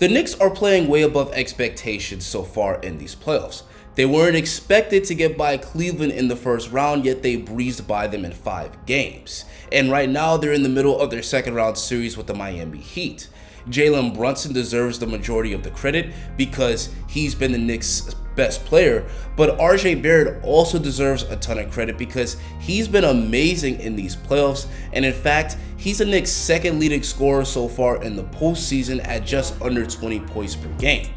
The Knicks are playing way above expectations so far in these playoffs. They weren't expected to get by Cleveland in the first round, yet they breezed by them in 5 games. And right now they're in the middle of their second round series with the Miami Heat. Jalen Brunson deserves the majority of the credit because he's been the Knicks' best player, but RJ Barrett also deserves a ton of credit because he's been amazing in these playoffs, and in fact, he's the Knicks' second leading scorer so far in the postseason at just under 20 points per game.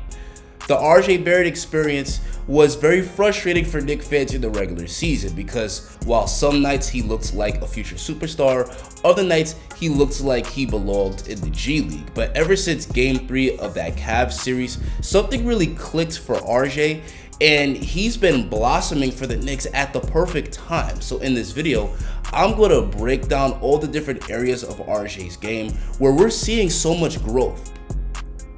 The RJ Barrett experience was very frustrating for Knicks fans in the regular season because while some nights he looked like a future superstar, other nights he looked like he belonged in the G League. But ever since Game 3 of that Cavs series, something really clicked for RJ, and he's been blossoming for the Knicks at the perfect time. So in this video, I'm going to break down all the different areas of RJ's game where we're seeing so much growth.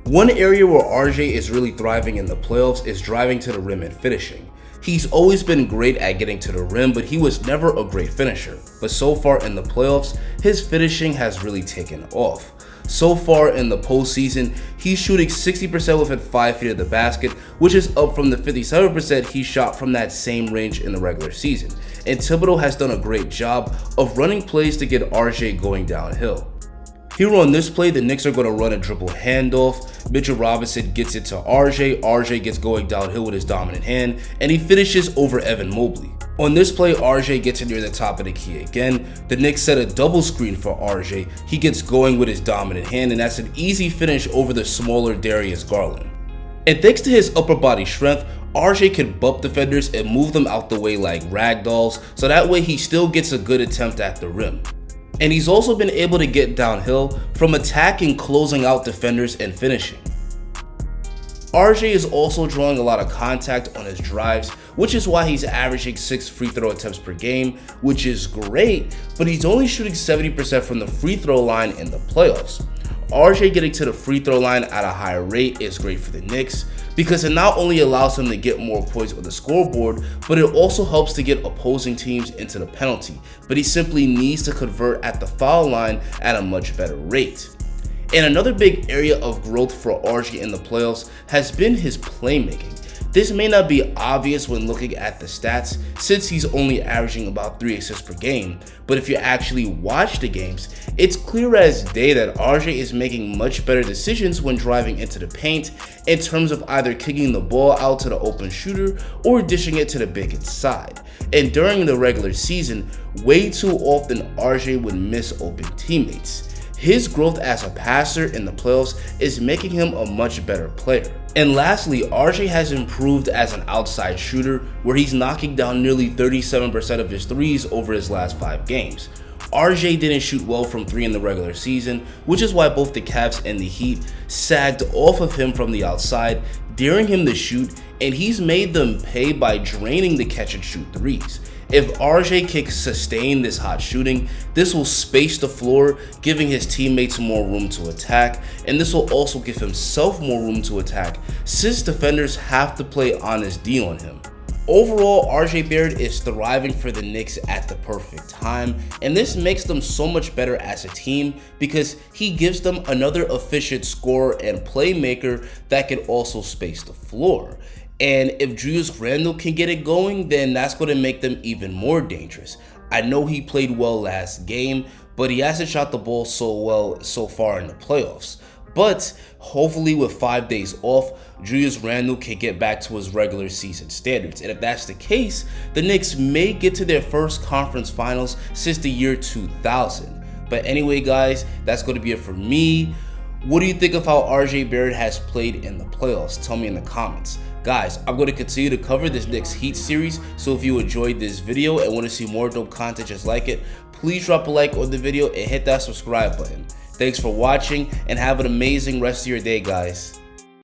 One area where RJ is really thriving in the playoffs is driving to the rim and finishing. He's always been great at getting to the rim, but he was never a great finisher. But so far in the playoffs, his finishing has really taken off. So far in the postseason, he's shooting 60% within 5 feet of the basket, which is up from the 57% he shot from that same range in the regular season. And Thibodeau has done a great job of running plays to get RJ going downhill. Here on this play, the Knicks are going to run a dribble handoff. Mitchell Robinson gets it to RJ. RJ gets going downhill with his dominant hand, and he finishes over Evan Mobley. On this play, RJ gets it near the top of the key again. The Knicks set a double screen for RJ. He gets going with his dominant hand, and that's an easy finish over the smaller Darius Garland. And thanks to his upper body strength, RJ can bump defenders and move them out the way like ragdolls, so that way he still gets a good attempt at the rim. And he's also been able to get downhill from attacking, closing out defenders, and finishing. RJ is also drawing a lot of contact on his drives, which is why he's averaging 6 free throw attempts per game, which is great, but he's only shooting 70% from the free throw line in the playoffs. RJ getting to the free throw line at a higher rate is great for the Knicks because it not only allows him to get more points on the scoreboard, but it also helps to get opposing teams into the penalty, but he simply needs to convert at the foul line at a much better rate. And another big area of growth for RJ in the playoffs has been his playmaking. This may not be obvious when looking at the stats since he's only averaging about 3 assists per game, but if you actually watch the games, it's clear as day that RJ is making much better decisions when driving into the paint in terms of either kicking the ball out to the open shooter or dishing it to the big inside. And during the regular season, way too often RJ would miss open teammates. His growth as a passer in the playoffs is making him a much better player. And lastly, RJ has improved as an outside shooter where he's knocking down nearly 37% of his threes over his last 5 games. RJ didn't shoot well from 3 in the regular season, which is why both the Cavs and the Heat sagged off of him from the outside, daring him to shoot, and he's made them pay by draining the catch and shoot threes. If RJ can sustain this hot shooting, this will space the floor, giving his teammates more room to attack, and this will also give himself more room to attack since defenders have to play honest D on him. Overall, RJ Barrett is thriving for the Knicks at the perfect time, and this makes them so much better as a team because he gives them another efficient scorer and playmaker that can also space the floor. And if Julius Randle can get it going, then that's going to make them even more dangerous. I know he played well last game, but he hasn't shot the ball so well so far in the playoffs. But hopefully with 5 days off, Julius Randle can get back to his regular season standards. And if that's the case, the Knicks may get to their first conference finals since the year 2000. But anyway, guys, that's going to be it for me. What do you think of how RJ Barrett has played in the playoffs? Tell me in the comments. Guys, I'm going to continue to cover this Knicks Heat series, so if you enjoyed this video and want to see more dope content just like it, please drop a like on the video and hit that subscribe button. Thanks for watching and have an amazing rest of your day, guys.